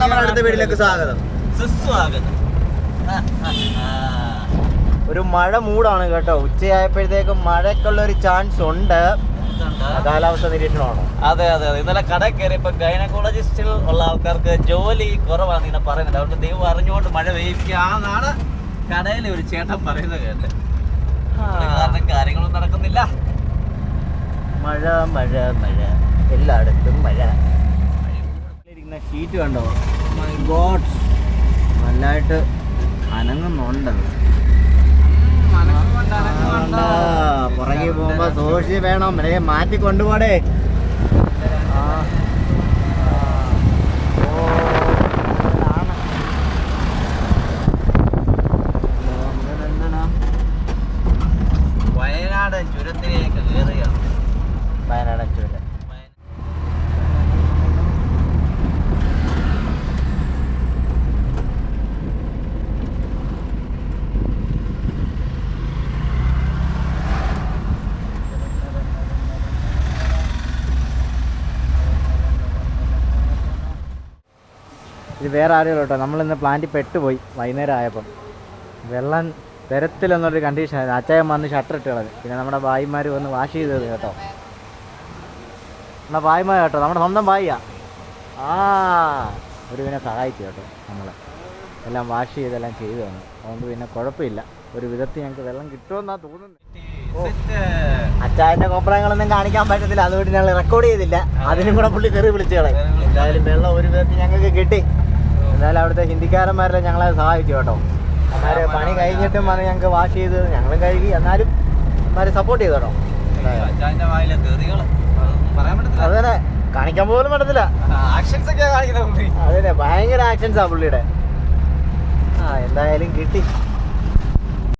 നമ്മുടെ അടുത്ത വീട്ടിലേക്ക് സ്വാഗതം. സുസ്വാഗതം. ഒരു മഴ മൂടാണ് കേട്ടോ. ഉച്ചയായപ്പോഴത്തേക്കും മഴയ്ക്കുള്ള ഒരു ചാൻസ് ഉണ്ട്. കാലാവസ്ഥ നിരീക്ഷണമാണോ? അതെ അതെ അതെ. ഇന്നലെ കട കയറിയപ്പോ ഗൈനക്കോളജിസ്റ്റിൽ ഉള്ള ആൾക്കാർക്ക് ജോലി കുറവാണ് ഇങ്ങനെ പറയുന്നത്. അതുകൊണ്ട് ദൈവം അറിഞ്ഞുകൊണ്ട് മഴ പെയ്യിക്കാന്നാണ് കടയിലെ ഒരു ചേട്ടൻ പറയുന്നത് കേട്ട്. കാരണം കാര്യങ്ങളൊന്നും നടക്കുന്നില്ല. മഴ മഴ മഴ എല്ലായിടത്തും മഴ. ഷീറ്റ് കണ്ടോ? മൈ ഗോഡ്, നല്ലതായിട്ട് അനങ്ങുന്നുണ്ട്. പുറകെ പോകുമ്പോ സൂക്ഷിച്ച് വേണം, മാറ്റി കൊണ്ടുപോടേ. വയനാടൻ ചുരത്തിലേക്ക് കയറുകയാണ്. വയനാടൻ ചുരം. ഇത് വേറെ ആരും കേട്ടോ, നമ്മളിന്ന് പ്ലാന്റിൽ പെട്ടുപോയി. വൈകുന്നേരം ആയപ്പം വെള്ളം തരത്തിലെന്നൊരു കണ്ടീഷനായിരുന്നു. അച്ചായൻ വന്ന് ഷട്ടർ ഇട്ട് കളഞ്ഞു. പിന്നെ നമ്മുടെ ഭായിമാർ വന്ന് വാഷ് ചെയ്തത് കേട്ടോ. നമ്മുടെ ഭായിമാർ കേട്ടോ, നമ്മുടെ സ്വന്തം ഭായിയാ. ഒരു പിന്നെ സഹായിച്ചു കേട്ടോ. നമ്മൾ എല്ലാം വാഷ് ചെയ്തെല്ലാം ചെയ്തു തന്നു. അതുകൊണ്ട് പിന്നെ കുഴപ്പമില്ല. ഒരു വിധത്തിൽ ഞങ്ങൾക്ക് വെള്ളം കിട്ടുമെന്നാണ് തോന്നുന്നത്. അച്ചായൻ്റെ കോപ്രായങ്ങളൊന്നും കാണിക്കാൻ പറ്റത്തില്ല. അതുകൊണ്ട് ഞങ്ങൾ റെക്കോർഡ് ചെയ്തില്ല. അതിനും കൂടെ പുള്ളി കയറി വിളിച്ചു കളയും. എന്തായാലും വെള്ളം ഒരു വിധത്തിൽ ഞങ്ങൾക്ക് കിട്ടി. എന്തായാലും അവിടുത്തെ ഹിന്ദിക്കാരന്മാരെല്ലാം ഞങ്ങളെ സഹായിച്ചു കേട്ടോ. അമ്മമാർ പണി കഴിഞ്ഞിട്ടും വന്ന് ഞങ്ങൾക്ക് വാഷ് ചെയ്ത് ഞങ്ങളും കഴുകി. എന്നാലും അമ്മമാർ സപ്പോർട്ട് ചെയ്തു കേട്ടോ. അതന്നെ, കാണിക്കാൻ പോലും പറ്റത്തില്ല. അതന്നെ, ഭയങ്കര ആക്ഷൻസാ പുള്ളിയുടെ. എന്തായാലും കിട്ടി.